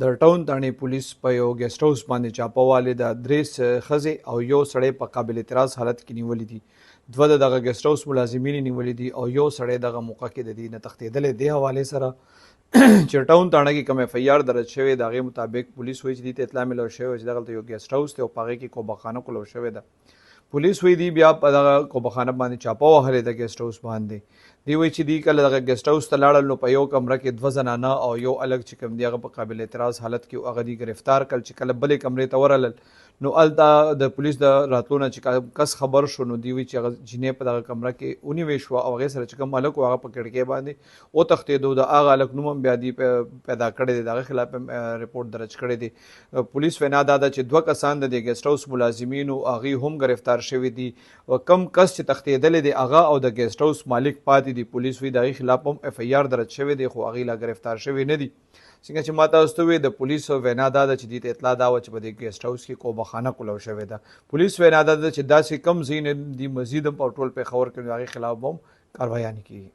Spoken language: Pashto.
د ټاون تاڼې پولیس په یو ګیسټ هاوس باندې چاپهوالې د 3 ښځې او یو سړی په قابل اعتراض حالت کې نیولي دي. 2 د دغه ګیسټ هاوس ملازمین نیولي دي او یو سړی دغه موقع کې د دې نه تښتېدلی. دې حوالې سره چې ټاون تاڼه کې کوم اف ای آر درج شوی د هغې مطابق پولیس وایي چې دې ته اطلاع میلاو شوې وه چې دغلته یو ګیسټ هاوس دی او په هغې کې کوبهخانه کلو شوې ده. پولیس وایي دی بیا په دغه کوبهخانه باندې چاپه وهلې ده ګیسټ هاوس باندې. دی وایي چې دی کله دغه ګیسټ هاوس ته لاړل نو په یو کمره کې 2 زنانه او یو الګ چې کوم دی هغه په قابل اعتراض حالت کې هغه دی ګرفتار کړل. چې کله بلې کمرې ته ورغلل نو هلته د پولیس د راتلو نه چې کس خبر شو نو دی وایي چې هغه جینۍ په دغه کمره کې ونیوې شوه او هغې سره چې کوم هلک و هغه په کړکۍ باندې وتښتېدو. د هغه هلک نوم هم بیا دی پیدا کړی دی، د هغه خلاف رپورټ درج کړی دی. پولیس وینا دا ده چې 2 کسان د دې ګیسټ هاوس ملازمینو هغوی هم ګرفتار شوي دي. کم کس چې تښتېدلی دی هغه او د ګیسټ هاوس مالک پاتې دي. پولیس وایي د هغې خلاف هم اف ای آر درج شوی دی خو هغوی لا ګرفتار شوي نه دي. څنګه چې ما تاسو ته وویل د پولیسو وینا دا ده چې دې ته اطلاع دا وه چې په دې ګیسټ هاوس کې کوبهخانه کلو شوې ده. پولیس وینا دا ده چې داسې کم ځایونه دي مزید هم په ټول پېښور کې د هغې خلاف به هم کاروایانې کېږي.